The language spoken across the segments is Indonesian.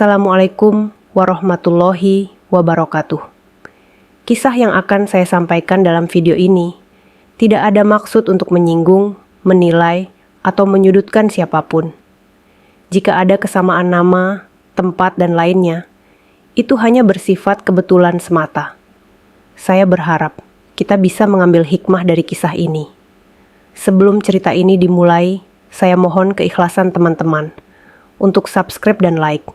Assalamualaikum warahmatullahi wabarakatuh. Kisah yang akan saya sampaikan dalam video ini tidak ada maksud untuk menyinggung, menilai, atau menyudutkan siapapun. Jika ada kesamaan nama, tempat, dan lainnya, itu hanya bersifat kebetulan semata. Saya berharap kita bisa mengambil hikmah dari kisah ini. Sebelum cerita ini dimulai, saya mohon keikhlasan teman-teman untuk subscribe dan like.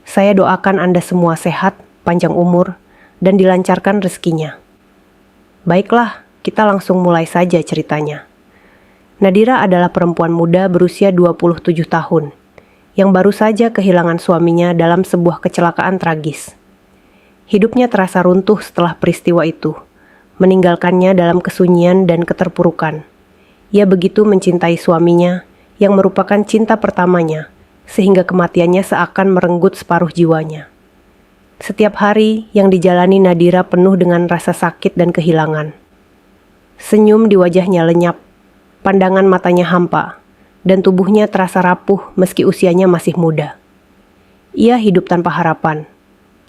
Saya doakan Anda semua sehat, panjang umur, dan dilancarkan rezekinya. Baiklah, kita langsung mulai saja ceritanya. Nadira adalah perempuan muda berusia 27 tahun, yang baru saja kehilangan suaminya dalam sebuah kecelakaan tragis. Hidupnya terasa runtuh setelah peristiwa itu, meninggalkannya dalam kesunyian dan keterpurukan. Ia begitu mencintai suaminya, yang merupakan cinta pertamanya, sehingga kematiannya seakan merenggut separuh jiwanya. Setiap hari yang dijalani Nadira penuh dengan rasa sakit dan kehilangan. Senyum di wajahnya lenyap, pandangan matanya hampa, dan tubuhnya terasa rapuh meski usianya masih muda. Ia hidup tanpa harapan,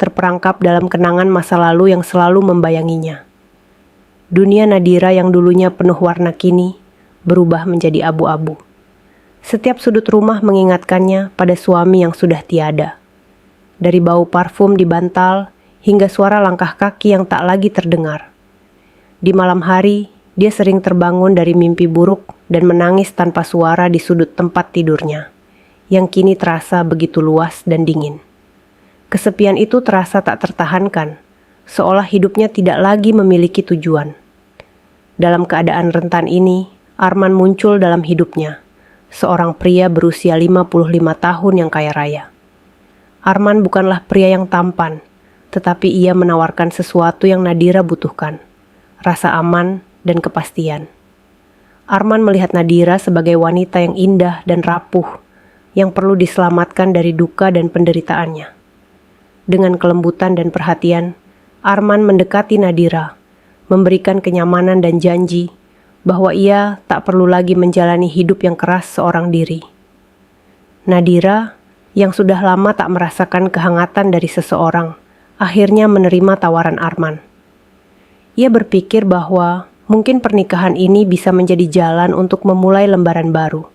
terperangkap dalam kenangan masa lalu yang selalu membayanginya. Dunia Nadira yang dulunya penuh warna kini berubah menjadi abu-abu. Setiap sudut rumah mengingatkannya pada suami yang sudah tiada. Dari bau parfum di bantal hingga suara langkah kaki yang tak lagi terdengar. Di malam hari, dia sering terbangun dari mimpi buruk dan menangis tanpa suara di sudut tempat tidurnya, yang kini terasa begitu luas dan dingin. Kesepian itu terasa tak tertahankan, seolah hidupnya tidak lagi memiliki tujuan. Dalam keadaan rentan ini, Arman muncul dalam hidupnya. Seorang pria berusia 55 tahun yang kaya raya. Arman bukanlah pria yang tampan, tetapi ia menawarkan sesuatu yang Nadira butuhkan, rasa aman dan kepastian. Arman melihat Nadira sebagai wanita yang indah dan rapuh, yang perlu diselamatkan dari duka dan penderitaannya. Dengan kelembutan dan perhatian, Arman mendekati Nadira, memberikan kenyamanan dan janji bahwa ia tak perlu lagi menjalani hidup yang keras seorang diri. Nadira, yang sudah lama tak merasakan kehangatan dari seseorang, akhirnya menerima tawaran Arman. Ia berpikir bahwa mungkin pernikahan ini bisa menjadi jalan untuk memulai lembaran baru.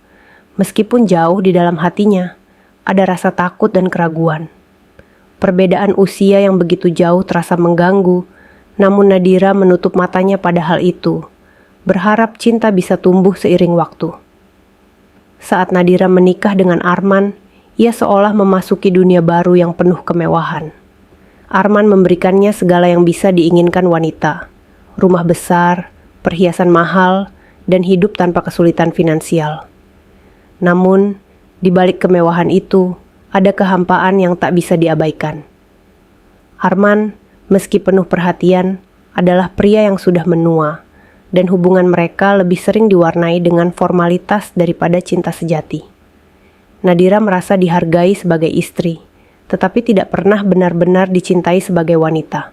Meskipun jauh di dalam hatinya, ada rasa takut dan keraguan. Perbedaan usia yang begitu jauh terasa mengganggu, namun Nadira menutup matanya pada hal itu, berharap cinta bisa tumbuh seiring waktu. Saat Nadira menikah dengan Arman, ia seolah memasuki dunia baru yang penuh kemewahan. Arman memberikannya segala yang bisa diinginkan wanita, rumah besar, perhiasan mahal, dan hidup tanpa kesulitan finansial. Namun, di balik kemewahan itu, ada kehampaan yang tak bisa diabaikan. Arman, meski penuh perhatian, adalah pria yang sudah menua, dan hubungan mereka lebih sering diwarnai dengan formalitas daripada cinta sejati. Nadira merasa dihargai sebagai istri, tetapi tidak pernah benar-benar dicintai sebagai wanita.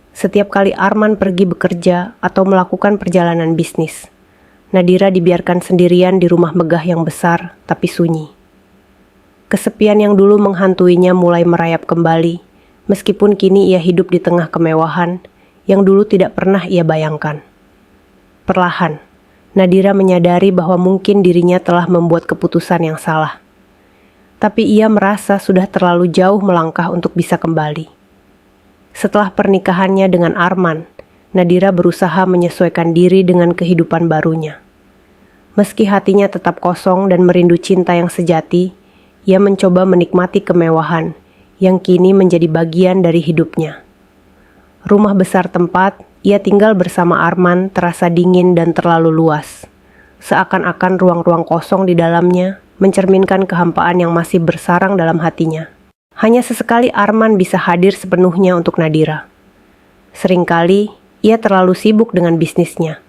Setiap kali Arman pergi bekerja atau melakukan perjalanan bisnis, Nadira dibiarkan sendirian di rumah megah yang besar tapi sunyi. Kesepian yang dulu menghantuinya mulai merayap kembali, meskipun kini ia hidup di tengah kemewahan yang dulu tidak pernah ia bayangkan. Perlahan, Nadira menyadari bahwa mungkin dirinya telah membuat keputusan yang salah. Tapi ia merasa sudah terlalu jauh melangkah untuk bisa kembali. Setelah pernikahannya dengan Arman, Nadira berusaha menyesuaikan diri dengan kehidupan barunya. Meski hatinya tetap kosong dan merindu cinta yang sejati, ia mencoba menikmati kemewahan yang kini menjadi bagian dari hidupnya. Rumah besar tempat ia tinggal bersama Arman terasa dingin dan terlalu luas. Seakan-akan ruang-ruang kosong di dalamnya mencerminkan kehampaan yang masih bersarang dalam hatinya. Hanya sesekali Arman bisa hadir sepenuhnya untuk Nadira. Seringkali ia terlalu sibuk dengan bisnisnya,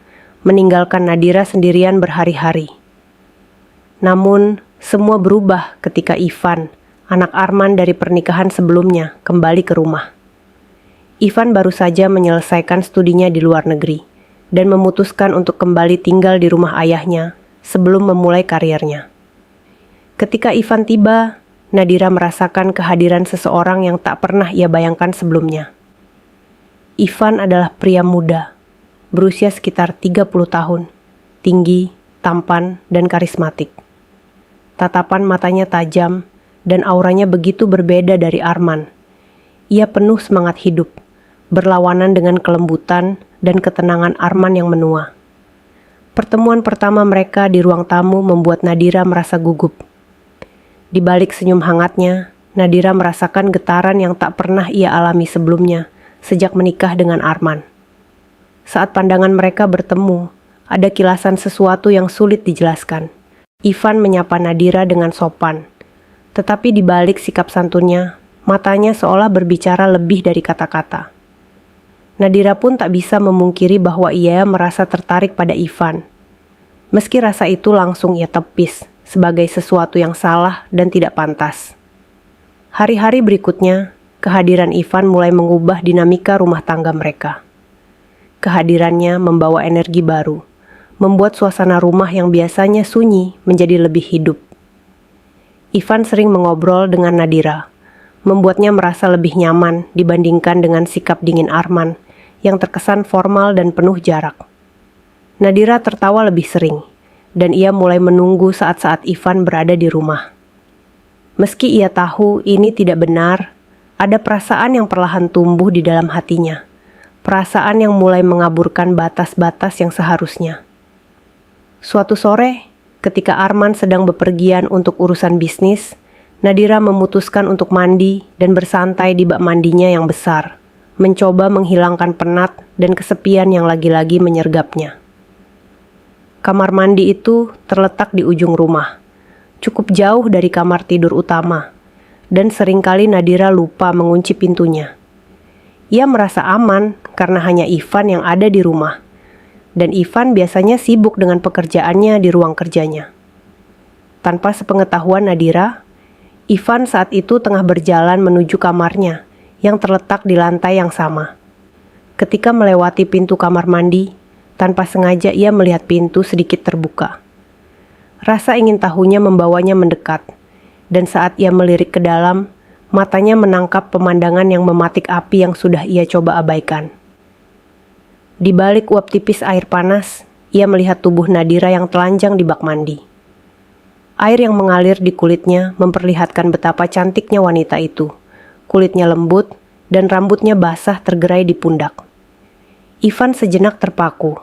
meninggalkan Nadira sendirian berhari-hari. Namun, semua berubah ketika Ivan, anak Arman dari pernikahan sebelumnya, kembali ke rumah. Ivan baru saja menyelesaikan studinya di luar negeri dan memutuskan untuk kembali tinggal di rumah ayahnya sebelum memulai karirnya. Ketika Ivan tiba, Nadira merasakan kehadiran seseorang yang tak pernah ia bayangkan sebelumnya. Ivan adalah pria muda, berusia sekitar 30 tahun, tinggi, tampan, dan karismatik. Tatapan matanya tajam, dan auranya begitu berbeda dari Arman. Ia penuh semangat hidup, berlawanan dengan kelembutan dan ketenangan Arman yang menua. Pertemuan pertama mereka di ruang tamu membuat Nadira merasa gugup. Di balik senyum hangatnya, Nadira merasakan getaran yang tak pernah ia alami sebelumnya sejak menikah dengan Arman. Saat pandangan mereka bertemu, ada kilasan sesuatu yang sulit dijelaskan. Ivan menyapa Nadira dengan sopan, tetapi di balik sikap santunnya, matanya seolah berbicara lebih dari kata-kata. Nadira pun tak bisa memungkiri bahwa ia merasa tertarik pada Ivan. Meski rasa itu langsung ia tepis sebagai sesuatu yang salah dan tidak pantas. Hari-hari berikutnya, kehadiran Ivan mulai mengubah dinamika rumah tangga mereka. Kehadirannya membawa energi baru, membuat suasana rumah yang biasanya sunyi menjadi lebih hidup. Ivan sering mengobrol dengan Nadira, membuatnya merasa lebih nyaman dibandingkan dengan sikap dingin Arman yang terkesan formal dan penuh jarak. Nadira tertawa lebih sering, dan ia mulai menunggu saat-saat Ivan berada di rumah. Meski ia tahu ini tidak benar, ada perasaan yang perlahan tumbuh di dalam hatinya. Perasaan yang mulai mengaburkan batas-batas yang seharusnya. Suatu sore, ketika Arman sedang bepergian untuk urusan bisnis, Nadira memutuskan untuk mandi dan bersantai di bak mandinya yang besar, mencoba menghilangkan penat dan kesepian yang lagi-lagi menyergapnya. Kamar mandi itu terletak di ujung rumah, cukup jauh dari kamar tidur utama, dan seringkali Nadira lupa mengunci pintunya. Ia merasa aman karena hanya Ivan yang ada di rumah, dan Ivan biasanya sibuk dengan pekerjaannya di ruang kerjanya. Tanpa sepengetahuan Nadira, Ivan saat itu tengah berjalan menuju kamarnya yang terletak di lantai yang sama. Ketika melewati pintu kamar mandi, tanpa sengaja ia melihat pintu sedikit terbuka. Rasa ingin tahunya membawanya mendekat, dan saat ia melirik ke dalam, matanya menangkap pemandangan yang mematik api yang sudah ia coba abaikan. Di balik uap tipis air panas, ia melihat tubuh Nadira yang telanjang di bak mandi. Air yang mengalir di kulitnya memperlihatkan betapa cantiknya wanita itu. Kulitnya lembut, dan rambutnya basah tergerai di pundak. Ivan sejenak terpaku,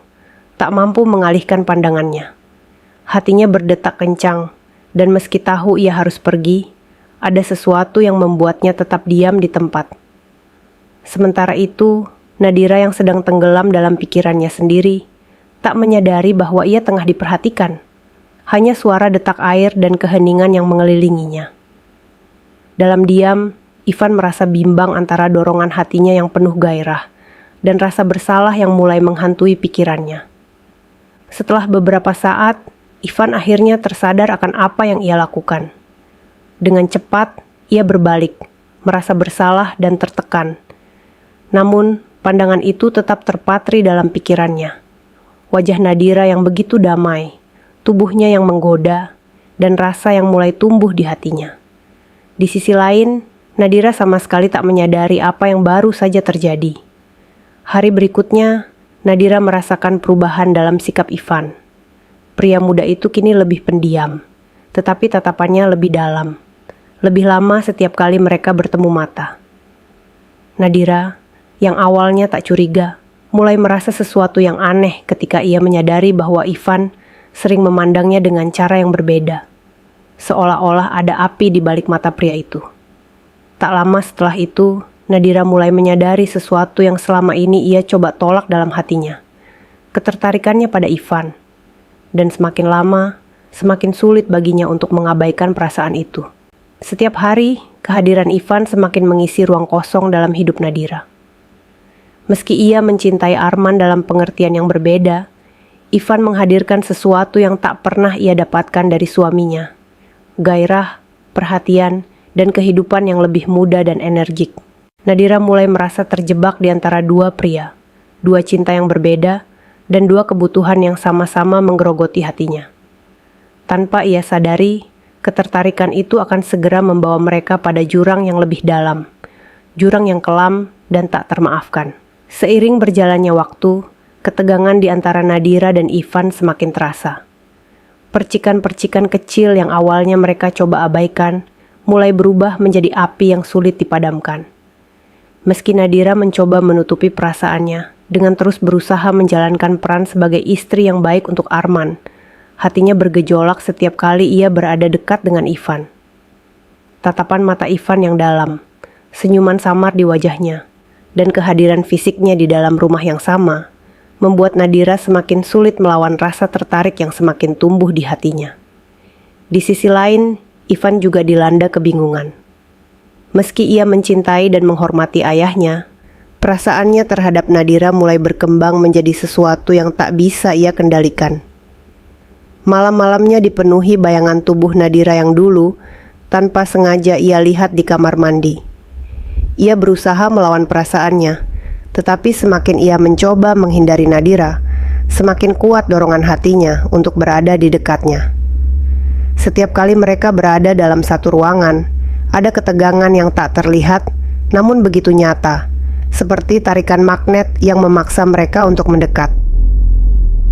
tak mampu mengalihkan pandangannya. Hatinya berdetak kencang, dan meski tahu ia harus pergi, ada sesuatu yang membuatnya tetap diam di tempat. Sementara itu, Nadira yang sedang tenggelam dalam pikirannya sendiri, tak menyadari bahwa ia tengah diperhatikan. Hanya suara detak air dan keheningan yang mengelilinginya. Dalam diam, Ivan merasa bimbang antara dorongan hatinya yang penuh gairah, dan rasa bersalah yang mulai menghantui pikirannya. Setelah beberapa saat, Ivan akhirnya tersadar akan apa yang ia lakukan. Dengan cepat, ia berbalik, merasa bersalah dan tertekan. Namun, pandangan itu tetap terpatri dalam pikirannya. Wajah Nadira yang begitu damai, tubuhnya yang menggoda, dan rasa yang mulai tumbuh di hatinya. Di sisi lain, Nadira sama sekali tak menyadari apa yang baru saja terjadi. Hari berikutnya, Nadira merasakan perubahan dalam sikap Ivan. Pria muda itu kini lebih pendiam, tetapi tatapannya lebih dalam. Lebih lama setiap kali mereka bertemu mata. Nadira, yang awalnya tak curiga, mulai merasa sesuatu yang aneh ketika ia menyadari bahwa Ivan sering memandangnya dengan cara yang berbeda. Seolah-olah ada api di balik mata pria itu. Tak lama setelah itu, Nadira mulai menyadari sesuatu yang selama ini ia coba tolak dalam hatinya. Ketertarikannya pada Ivan. Dan semakin lama, semakin sulit baginya untuk mengabaikan perasaan itu. Setiap hari, kehadiran Ivan semakin mengisi ruang kosong dalam hidup Nadira. Meski ia mencintai Arman dalam pengertian yang berbeda, Ivan menghadirkan sesuatu yang tak pernah ia dapatkan dari suaminya. Gairah, perhatian, dan kehidupan yang lebih muda dan energik. Nadira mulai merasa terjebak di antara dua pria, dua cinta yang berbeda, dan dua kebutuhan yang sama-sama menggerogoti hatinya. Tanpa ia sadari, ketertarikan itu akan segera membawa mereka pada jurang yang lebih dalam, jurang yang kelam dan tak termaafkan. Seiring berjalannya waktu, ketegangan di antara Nadira dan Ivan semakin terasa. Percikan-percikan kecil yang awalnya mereka coba abaikan, mulai berubah menjadi api yang sulit dipadamkan. Meski Nadira mencoba menutupi perasaannya, dengan terus berusaha menjalankan peran sebagai istri yang baik untuk Arman, hatinya bergejolak setiap kali ia berada dekat dengan Ivan. Tatapan mata Ivan yang dalam, senyuman samar di wajahnya, dan kehadiran fisiknya di dalam rumah yang sama, membuat Nadira semakin sulit melawan rasa tertarik yang semakin tumbuh di hatinya. Di sisi lain, Ivan juga dilanda kebingungan. Meski ia mencintai dan menghormati ayahnya, perasaannya terhadap Nadira mulai berkembang menjadi sesuatu yang tak bisa ia kendalikan. Malam-malamnya dipenuhi bayangan tubuh Nadira yang dulu, tanpa sengaja ia lihat di kamar mandi. Ia berusaha melawan perasaannya, tetapi semakin ia mencoba menghindari Nadira, semakin kuat dorongan hatinya untuk berada di dekatnya. Setiap kali mereka berada dalam satu ruangan, ada ketegangan yang tak terlihat, namun begitu nyata, seperti tarikan magnet yang memaksa mereka untuk mendekat.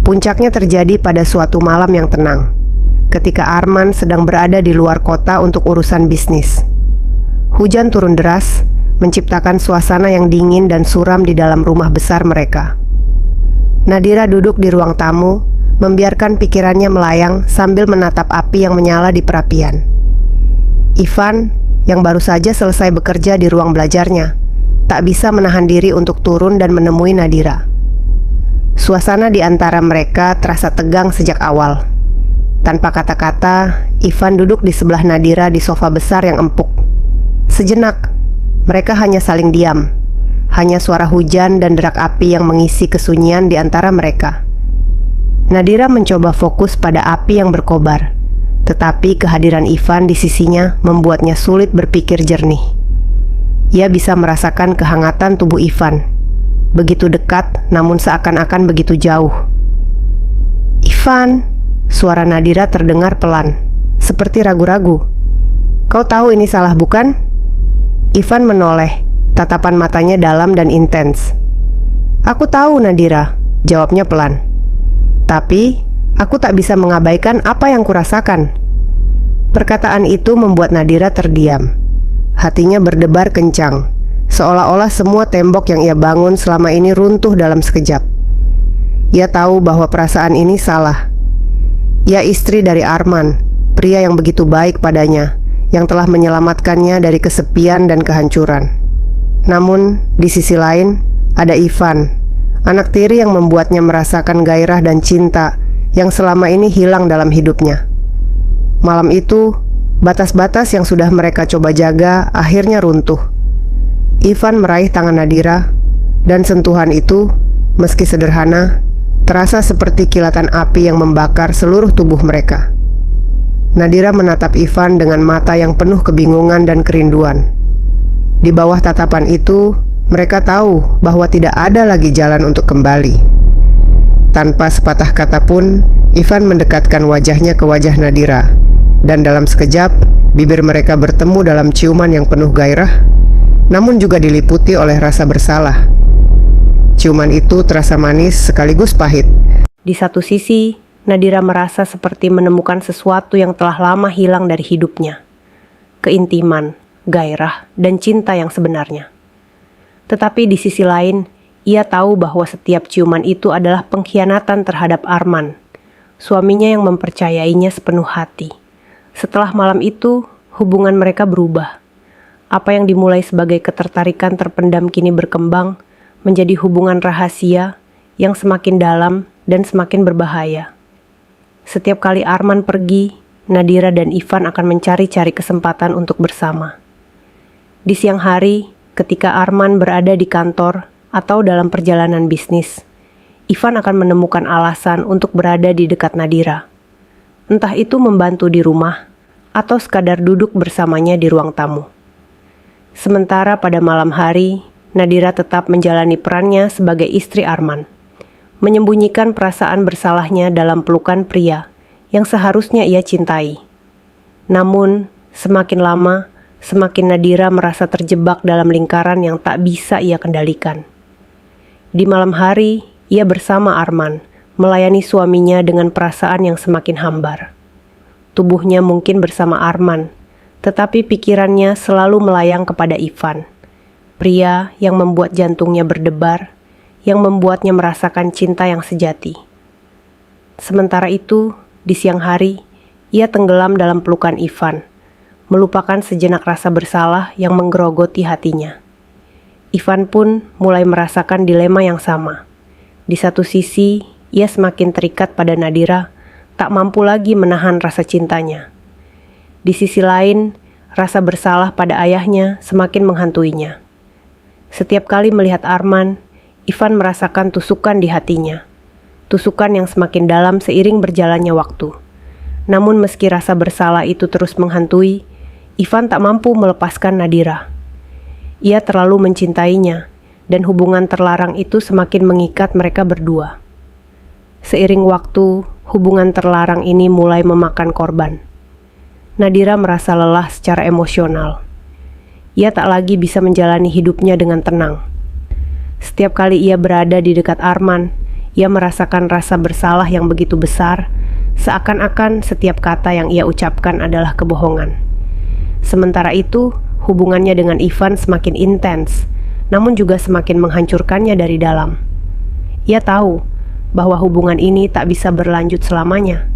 Puncaknya terjadi pada suatu malam yang tenang, ketika Arman sedang berada di luar kota untuk urusan bisnis. Hujan turun deras, menciptakan suasana yang dingin dan suram di dalam rumah besar mereka. Nadira duduk di ruang tamu, membiarkan pikirannya melayang sambil menatap api yang menyala di perapian. Ivan, yang baru saja selesai bekerja di ruang belajarnya, tak bisa menahan diri untuk turun dan menemui Nadira. Suasana di antara mereka terasa tegang sejak awal. Tanpa kata-kata, Ivan duduk di sebelah Nadira di sofa besar yang empuk. Sejenak, mereka hanya saling diam. Hanya suara hujan dan derak api yang mengisi kesunyian di antara mereka. Nadira mencoba fokus pada api yang berkobar, tetapi kehadiran Ivan di sisinya membuatnya sulit berpikir jernih. Ia bisa merasakan kehangatan tubuh Ivan, begitu dekat namun seakan-akan begitu jauh. "Ivan," suara Nadira terdengar pelan, seperti ragu-ragu. "Kau tahu ini salah, bukan?" Ivan menoleh, tatapan matanya dalam dan intens. "Aku tahu, Nadira," jawabnya pelan. "Tapi, aku tak bisa mengabaikan apa yang kurasakan." Perkataan itu membuat Nadira terdiam. Hatinya berdebar kencang, seolah-olah semua tembok yang ia bangun selama ini runtuh dalam sekejap. Ia tahu bahwa perasaan ini salah. Ia istri dari Arman, pria yang begitu baik padanya, yang telah menyelamatkannya dari kesepian dan kehancuran. Namun, di sisi lain, ada Ivan, anak tiri yang membuatnya merasakan gairah dan cinta yang selama ini hilang dalam hidupnya. Malam itu, batas-batas yang sudah mereka coba jaga akhirnya runtuh. Ivan meraih tangan Nadira, dan sentuhan itu, meski sederhana, terasa seperti kilatan api yang membakar seluruh tubuh mereka. Nadira menatap Ivan dengan mata yang penuh kebingungan dan kerinduan. Di bawah tatapan itu, mereka tahu bahwa tidak ada lagi jalan untuk kembali. Tanpa sepatah kata pun, Ivan mendekatkan wajahnya ke wajah Nadira, dan dalam sekejap, bibir mereka bertemu dalam ciuman yang penuh gairah, namun juga diliputi oleh rasa bersalah. Ciuman itu terasa manis sekaligus pahit. Di satu sisi, Nadira merasa seperti menemukan sesuatu yang telah lama hilang dari hidupnya. Keintiman, gairah, dan cinta yang sebenarnya. Tetapi di sisi lain, ia tahu bahwa setiap ciuman itu adalah pengkhianatan terhadap Arman, suaminya yang mempercayainya sepenuh hati. Setelah malam itu, hubungan mereka berubah. Apa yang dimulai sebagai ketertarikan terpendam kini berkembang menjadi hubungan rahasia yang semakin dalam dan semakin berbahaya. Setiap kali Arman pergi, Nadira dan Ivan akan mencari-cari kesempatan untuk bersama. Di siang hari, ketika Arman berada di kantor atau dalam perjalanan bisnis, Ivan akan menemukan alasan untuk berada di dekat Nadira. Entah itu membantu di rumah, atau sekadar duduk bersamanya di ruang tamu. Sementara pada malam hari, Nadira tetap menjalani perannya sebagai istri Arman, menyembunyikan perasaan bersalahnya dalam pelukan pria yang seharusnya ia cintai. Namun, semakin lama, semakin Nadira merasa terjebak dalam lingkaran yang tak bisa ia kendalikan. Di malam hari, ia bersama Arman, melayani suaminya dengan perasaan yang semakin hambar. Tubuhnya mungkin bersama Arman, tetapi pikirannya selalu melayang kepada Ivan, pria yang membuat jantungnya berdebar, yang membuatnya merasakan cinta yang sejati. Sementara itu, di siang hari, ia tenggelam dalam pelukan Ivan, melupakan sejenak rasa bersalah yang menggerogoti hatinya. Ivan pun mulai merasakan dilema yang sama. Di satu sisi, ia semakin terikat pada Nadira, tak mampu lagi menahan rasa cintanya. Di sisi lain, rasa bersalah pada ayahnya semakin menghantuinya. Setiap kali melihat Arman, Ivan merasakan tusukan di hatinya. Tusukan yang semakin dalam seiring berjalannya waktu. Namun meski rasa bersalah itu terus menghantui, Ivan tak mampu melepaskan Nadira. Ia terlalu mencintainya, dan hubungan terlarang itu semakin mengikat mereka berdua. Seiring waktu, hubungan terlarang ini mulai memakan korban. Nadira merasa lelah secara emosional. Ia tak lagi bisa menjalani hidupnya dengan tenang. Setiap kali ia berada di dekat Arman, ia merasakan rasa bersalah yang begitu besar, seakan-akan setiap kata yang ia ucapkan adalah kebohongan. Sementara itu, hubungannya dengan Ivan semakin intens, namun juga semakin menghancurkannya dari dalam. Ia tahu bahwa hubungan ini tak bisa berlanjut selamanya,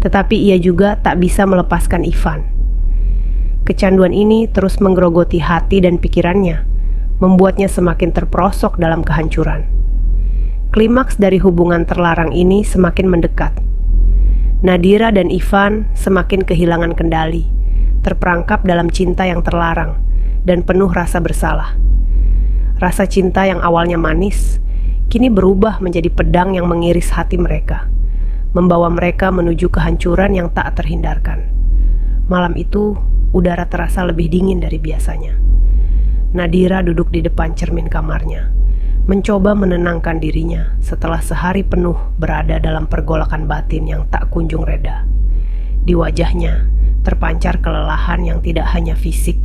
tetapi ia juga tak bisa melepaskan Ivan. Kecanduan ini terus menggerogoti hati dan pikirannya, membuatnya semakin terperosok dalam kehancuran. Klimaks dari hubungan terlarang ini semakin mendekat. Nadira dan Ivan semakin kehilangan kendali, terperangkap dalam cinta yang terlarang dan penuh rasa bersalah. Rasa cinta yang awalnya manis, kini berubah menjadi pedang yang mengiris hati mereka, membawa mereka menuju kehancuran yang tak terhindarkan. Malam itu, udara terasa lebih dingin dari biasanya. Nadira duduk di depan cermin kamarnya, mencoba menenangkan dirinya setelah sehari penuh berada dalam pergolakan batin yang tak kunjung reda. Di wajahnya, terpancar kelelahan yang tidak hanya fisik,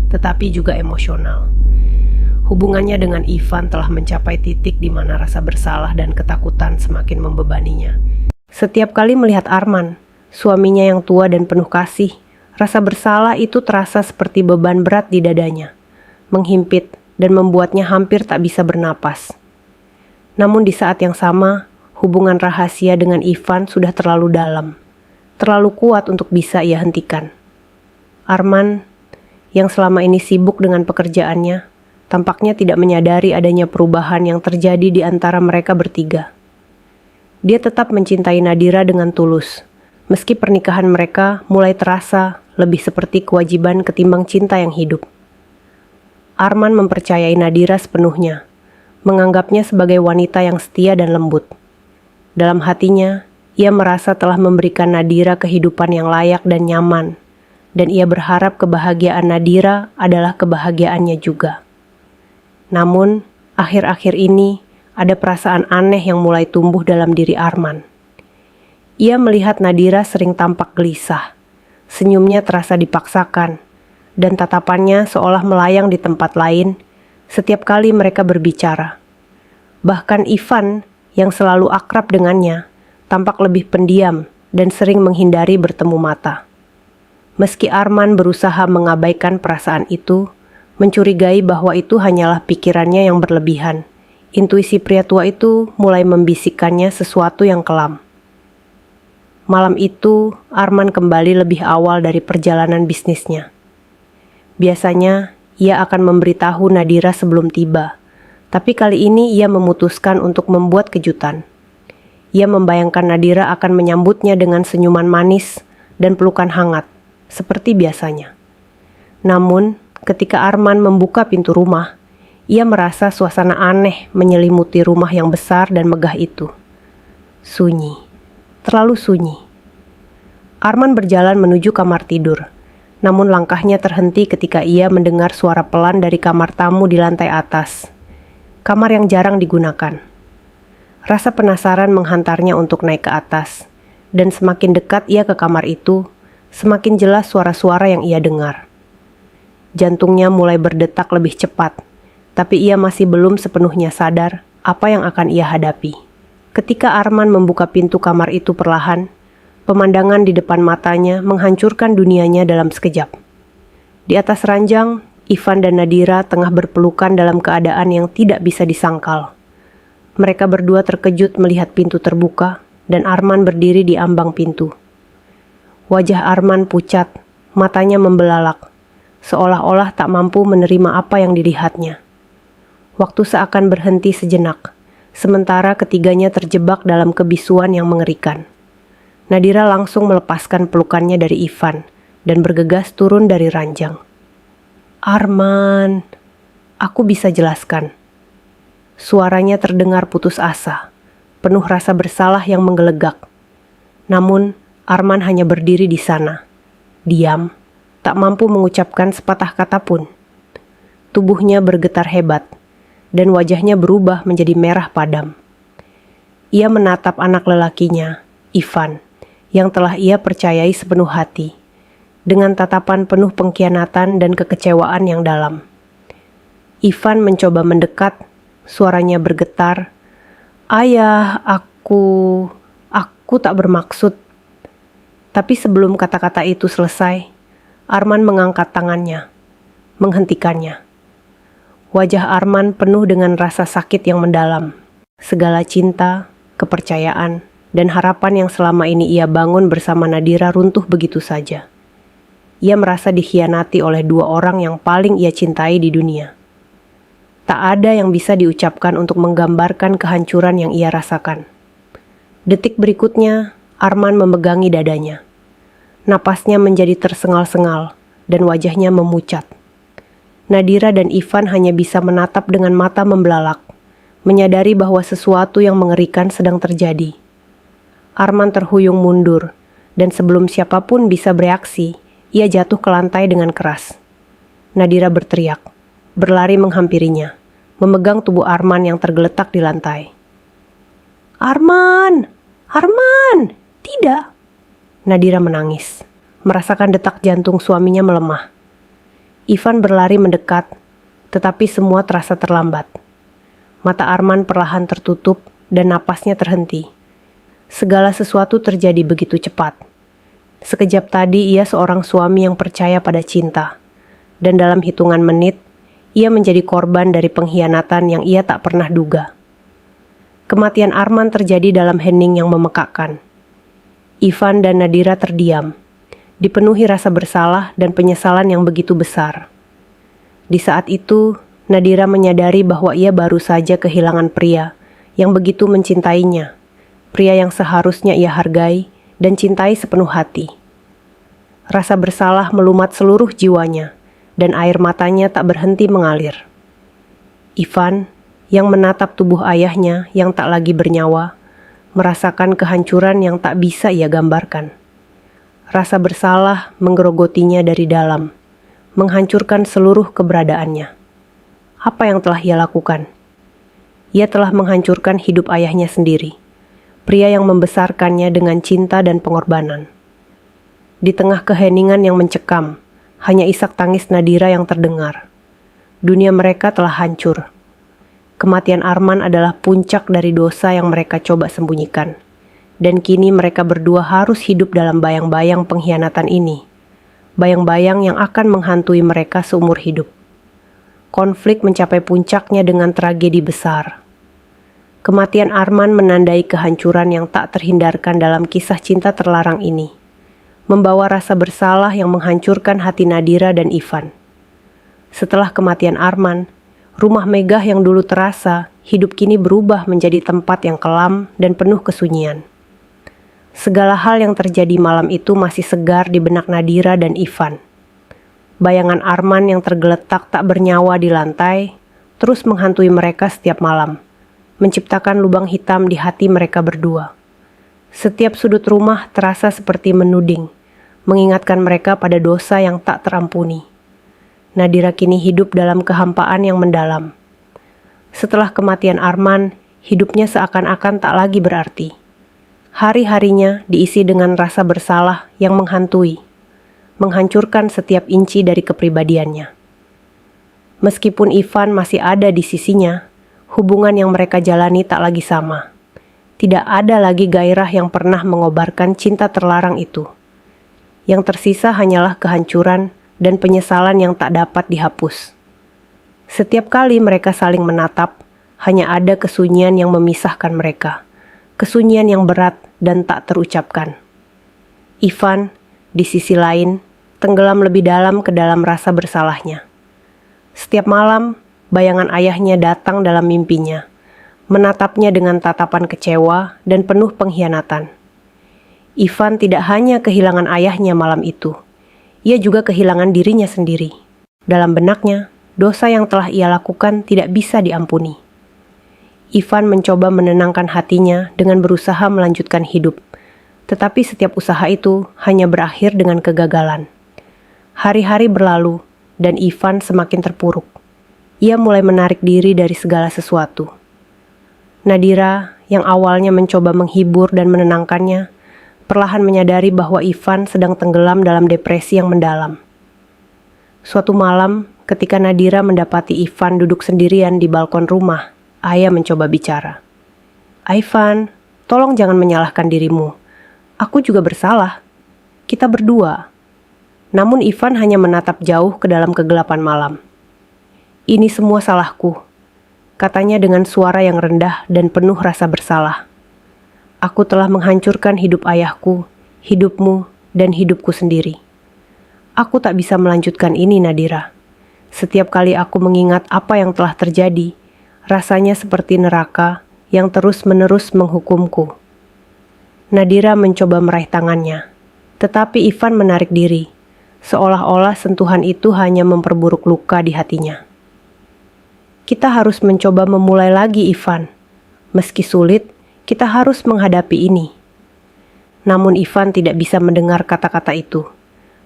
tetapi juga emosional. Hubungannya dengan Ivan telah mencapai titik di mana rasa bersalah dan ketakutan semakin membebaninya. Setiap kali melihat Arman, suaminya yang tua dan penuh kasih, rasa bersalah itu terasa seperti beban berat di dadanya, menghimpit dan membuatnya hampir tak bisa bernapas. Namun di saat yang sama, hubungan rahasia dengan Ivan sudah terlalu dalam, terlalu kuat untuk bisa ia hentikan. Arman, yang selama ini sibuk dengan pekerjaannya, tampaknya tidak menyadari adanya perubahan yang terjadi di antara mereka bertiga. Dia tetap mencintai Nadira dengan tulus, meski pernikahan mereka mulai terasa lebih seperti kewajiban ketimbang cinta yang hidup. Arman mempercayai Nadira sepenuhnya, menganggapnya sebagai wanita yang setia dan lembut. Dalam hatinya, ia merasa telah memberikan Nadira kehidupan yang layak dan nyaman, dan ia berharap kebahagiaan Nadira adalah kebahagiaannya juga. Namun, akhir-akhir ini ada perasaan aneh yang mulai tumbuh dalam diri Arman. Ia melihat Nadira sering tampak gelisah, senyumnya terasa dipaksakan, dan tatapannya seolah melayang di tempat lain setiap kali mereka berbicara. Bahkan Ivan, yang selalu akrab dengannya, tampak lebih pendiam dan sering menghindari bertemu mata. Meski Arman berusaha mengabaikan perasaan itu, mencurigai bahwa itu hanyalah pikirannya yang berlebihan, intuisi pria tua itu mulai membisikkannya sesuatu yang kelam. Malam itu, Arman kembali lebih awal dari perjalanan bisnisnya. Biasanya, ia akan memberitahu Nadira sebelum tiba, tapi kali ini ia memutuskan untuk membuat kejutan. Ia membayangkan Nadira akan menyambutnya dengan senyuman manis dan pelukan hangat, seperti biasanya. Namun, ketika Arman membuka pintu rumah, ia merasa suasana aneh menyelimuti rumah yang besar dan megah itu. Sunyi, terlalu sunyi. Arman berjalan menuju kamar tidur, namun langkahnya terhenti ketika ia mendengar suara pelan dari kamar tamu di lantai atas. Kamar yang jarang digunakan. Rasa penasaran menghantarnya untuk naik ke atas, dan semakin dekat ia ke kamar itu, semakin jelas suara-suara yang ia dengar. Jantungnya mulai berdetak lebih cepat, tapi ia masih belum sepenuhnya sadar apa yang akan ia hadapi. Ketika Arman membuka pintu kamar itu perlahan, pemandangan di depan matanya menghancurkan dunianya dalam sekejap. Di atas ranjang, Ivan dan Nadira tengah berpelukan dalam keadaan yang tidak bisa disangkal. Mereka berdua terkejut melihat pintu terbuka dan Arman berdiri di ambang pintu. Wajah Arman pucat, matanya membelalak, seolah-olah tak mampu menerima apa yang dilihatnya. Waktu seakan berhenti sejenak, sementara ketiganya terjebak dalam kebisuan yang mengerikan. Nadira langsung melepaskan pelukannya dari Ivan dan bergegas turun dari ranjang. "Arman, aku bisa jelaskan." Suaranya terdengar putus asa, penuh rasa bersalah yang menggelegak. Namun, Arman hanya berdiri di sana, diam, tak mampu mengucapkan sepatah kata pun. Tubuhnya bergetar hebat, dan wajahnya berubah menjadi merah padam. Ia menatap anak lelakinya, Ivan, yang telah ia percayai sepenuh hati, dengan tatapan penuh pengkhianatan dan kekecewaan yang dalam. Ivan mencoba mendekat, suaranya bergetar. "Ayah, aku tak bermaksud." Tapi sebelum kata-kata itu selesai, Arman mengangkat tangannya, menghentikannya. Wajah Arman penuh dengan rasa sakit yang mendalam. Segala cinta, kepercayaan, dan harapan yang selama ini ia bangun bersama Nadira runtuh begitu saja. Ia merasa dikhianati oleh dua orang yang paling ia cintai di dunia. Tak ada yang bisa diucapkan untuk menggambarkan kehancuran yang ia rasakan. Detik berikutnya, Arman memegangi dadanya. Napasnya menjadi tersengal-sengal dan wajahnya memucat. Nadira dan Ivan hanya bisa menatap dengan mata membelalak, menyadari bahwa sesuatu yang mengerikan sedang terjadi. Arman terhuyung mundur, dan sebelum siapapun bisa bereaksi, ia jatuh ke lantai dengan keras. Nadira berteriak, berlari menghampirinya, memegang tubuh Arman yang tergeletak di lantai. "Arman! Arman! Tidak!" Nadira menangis, merasakan detak jantung suaminya melemah. Ivan berlari mendekat, tetapi semua terasa terlambat. Mata Arman perlahan tertutup dan napasnya terhenti. Segala sesuatu terjadi begitu cepat. Sekejap tadi ia seorang suami yang percaya pada cinta, dan dalam hitungan menit, ia menjadi korban dari pengkhianatan yang ia tak pernah duga. Kematian Arman terjadi dalam hening yang memekakkan. Ivan dan Nadira terdiam, dipenuhi rasa bersalah dan penyesalan yang begitu besar. Di saat itu, Nadira menyadari bahwa ia baru saja kehilangan pria yang begitu mencintainya, pria yang seharusnya ia hargai dan cintai sepenuh hati. Rasa bersalah melumat seluruh jiwanya, dan air matanya tak berhenti mengalir. Ivan, yang menatap tubuh ayahnya yang tak lagi bernyawa, merasakan kehancuran yang tak bisa ia gambarkan. Rasa bersalah menggerogotinya dari dalam, menghancurkan seluruh keberadaannya. Apa yang telah ia lakukan? Ia telah menghancurkan hidup ayahnya sendiri, pria yang membesarkannya dengan cinta dan pengorbanan. Di tengah keheningan yang mencekam, hanya isak tangis Nadira yang terdengar. Dunia mereka telah hancur. Kematian Arman adalah puncak dari dosa yang mereka coba sembunyikan. Dan kini mereka berdua harus hidup dalam bayang-bayang pengkhianatan ini. Bayang-bayang yang akan menghantui mereka seumur hidup. Konflik mencapai puncaknya dengan tragedi besar. Kematian Arman menandai kehancuran yang tak terhindarkan dalam kisah cinta terlarang ini. Membawa rasa bersalah yang menghancurkan hati Nadira dan Ivan. Setelah kematian Arman, rumah megah yang dulu terasa, hidup kini berubah menjadi tempat yang kelam dan penuh kesunyian. Segala hal yang terjadi malam itu masih segar di benak Nadira dan Ivan. Bayangan Arman yang tergeletak tak bernyawa di lantai, terus menghantui mereka setiap malam, menciptakan lubang hitam di hati mereka berdua. Setiap sudut rumah terasa seperti menuding, mengingatkan mereka pada dosa yang tak terampuni. Nadira kini hidup dalam kehampaan yang mendalam. Setelah kematian Arman, hidupnya seakan-akan tak lagi berarti. Hari-harinya diisi dengan rasa bersalah yang menghantui, menghancurkan setiap inci dari kepribadiannya. Meskipun Ivan masih ada di sisinya, hubungan yang mereka jalani tak lagi sama. Tidak ada lagi gairah yang pernah mengobarkan cinta terlarang itu. Yang tersisa hanyalah kehancuran dan penyesalan yang tak dapat dihapus. Setiap kali mereka saling menatap, hanya ada kesunyian yang memisahkan mereka. Kesunyian yang berat dan tak terucapkan. Ivan, di sisi lain, tenggelam lebih dalam ke dalam rasa bersalahnya. Setiap malam, bayangan ayahnya datang dalam mimpinya, menatapnya dengan tatapan kecewa dan penuh pengkhianatan. Ivan tidak hanya kehilangan ayahnya malam itu, ia juga kehilangan dirinya sendiri. Dalam benaknya, dosa yang telah ia lakukan tidak bisa diampuni. Ivan mencoba menenangkan hatinya dengan berusaha melanjutkan hidup, tetapi setiap usaha itu hanya berakhir dengan kegagalan. Hari-hari berlalu, dan Ivan semakin terpuruk. Ia mulai menarik diri dari segala sesuatu. Nadira, yang awalnya mencoba menghibur dan menenangkannya, perlahan menyadari bahwa Ivan sedang tenggelam dalam depresi yang mendalam. Suatu malam, ketika Nadira mendapati Ivan duduk sendirian di balkon rumah, ayah mencoba bicara. "Ivan, tolong jangan menyalahkan dirimu. Aku juga bersalah. Kita berdua." Namun Ivan hanya menatap jauh ke dalam kegelapan malam. "Ini semua salahku," katanya dengan suara yang rendah dan penuh rasa bersalah. "Aku telah menghancurkan hidup ayahku, hidupmu, dan hidupku sendiri. Aku tak bisa melanjutkan ini, Nadira. Setiap kali aku mengingat apa yang telah terjadi, rasanya seperti neraka yang terus-menerus menghukumku." Nadira mencoba meraih tangannya, tetapi Ivan menarik diri, seolah-olah sentuhan itu hanya memperburuk luka di hatinya. "Kita harus mencoba memulai lagi, Ivan. Meski sulit, kita harus menghadapi ini." Namun Ivan tidak bisa mendengar kata-kata itu.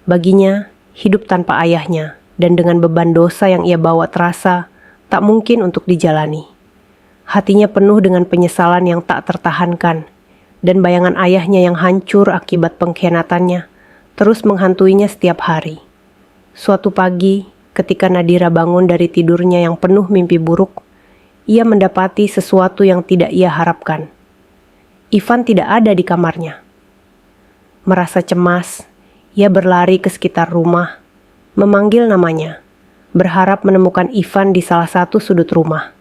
Baginya, hidup tanpa ayahnya dan dengan beban dosa yang ia bawa terasa tak mungkin untuk dijalani. Hatinya penuh dengan penyesalan yang tak tertahankan, dan bayangan ayahnya yang hancur akibat pengkhianatannya terus menghantuinya setiap hari. Suatu pagi, ketika Nadira bangun dari tidurnya yang penuh mimpi buruk, ia mendapati sesuatu yang tidak ia harapkan. Ivan tidak ada di kamarnya. Merasa cemas, ia berlari ke sekitar rumah, memanggil namanya, berharap menemukan Ivan di salah satu sudut rumah.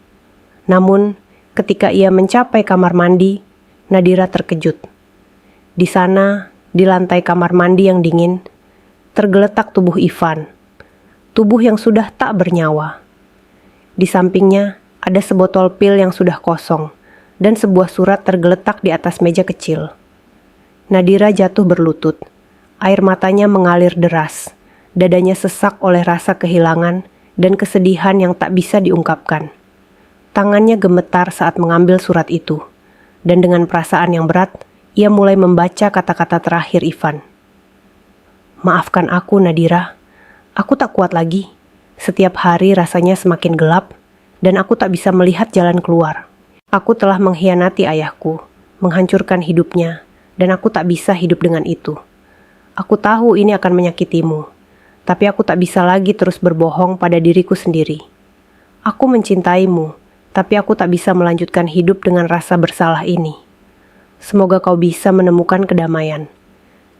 Namun, ketika ia mencapai kamar mandi, Nadira terkejut. Di sana, di lantai kamar mandi yang dingin, tergeletak tubuh Ivan. Tubuh yang sudah tak bernyawa. Di sampingnya, ada sebotol pil yang sudah kosong, dan sebuah surat tergeletak di atas meja kecil. Nadira jatuh berlutut. Air matanya mengalir deras. Dadanya sesak oleh rasa kehilangan dan kesedihan yang tak bisa diungkapkan. Tangannya gemetar saat mengambil surat itu, dan dengan perasaan yang berat, ia mulai membaca kata-kata terakhir Ivan. "Maafkan aku, Nadira. Aku tak kuat lagi. Setiap hari rasanya semakin gelap, dan aku tak bisa melihat jalan keluar. Aku telah mengkhianati ayahku, menghancurkan hidupnya, dan aku tak bisa hidup dengan itu. Aku tahu ini akan menyakitimu, tapi aku tak bisa lagi terus berbohong pada diriku sendiri. Aku mencintaimu, tapi aku tak bisa melanjutkan hidup dengan rasa bersalah ini. Semoga kau bisa menemukan kedamaian.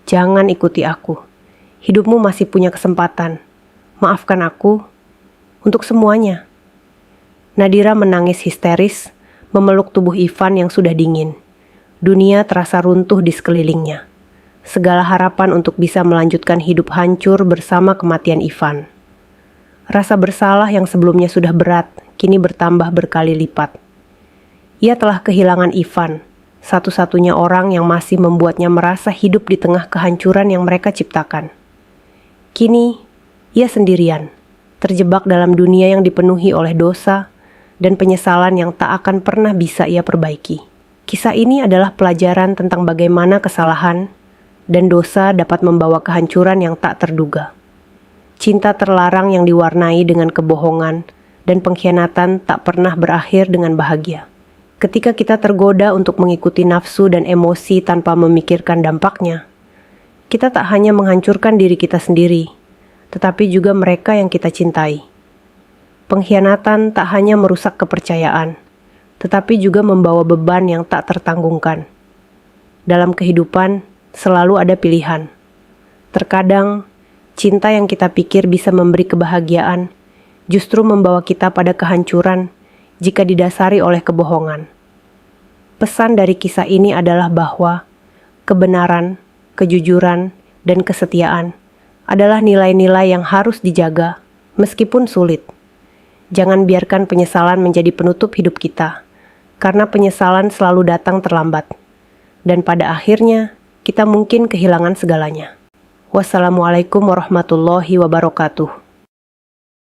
Jangan ikuti aku. Hidupmu masih punya kesempatan. Maafkan aku untuk semuanya." Nadira menangis histeris, memeluk tubuh Ivan yang sudah dingin. Dunia terasa runtuh di sekelilingnya. Segala harapan untuk bisa melanjutkan hidup hancur bersama kematian Ivan. Rasa bersalah yang sebelumnya sudah berat, kini bertambah berkali lipat. Ia telah kehilangan Ivan, satu-satunya orang yang masih membuatnya merasa hidup di tengah kehancuran yang mereka ciptakan. Kini, ia sendirian, terjebak dalam dunia yang dipenuhi oleh dosa dan penyesalan yang tak akan pernah bisa ia perbaiki. Kisah ini adalah pelajaran tentang bagaimana kesalahan dan dosa dapat membawa kehancuran yang tak terduga. Cinta terlarang yang diwarnai dengan kebohongan dan pengkhianatan tak pernah berakhir dengan bahagia. Ketika kita tergoda untuk mengikuti nafsu dan emosi tanpa memikirkan dampaknya, kita tak hanya menghancurkan diri kita sendiri, tetapi juga mereka yang kita cintai. Pengkhianatan tak hanya merusak kepercayaan, tetapi juga membawa beban yang tak tertanggungkan. Dalam kehidupan, selalu ada pilihan. Terkadang, cinta yang kita pikir bisa memberi kebahagiaan, justru membawa kita pada kehancuran jika didasari oleh kebohongan. Pesan dari kisah ini adalah bahwa kebenaran, kejujuran, dan kesetiaan adalah nilai-nilai yang harus dijaga, meskipun sulit. Jangan biarkan penyesalan menjadi penutup hidup kita, karena penyesalan selalu datang terlambat. Dan pada akhirnya, kita mungkin kehilangan segalanya. Wassalamualaikum warahmatullahi wabarakatuh.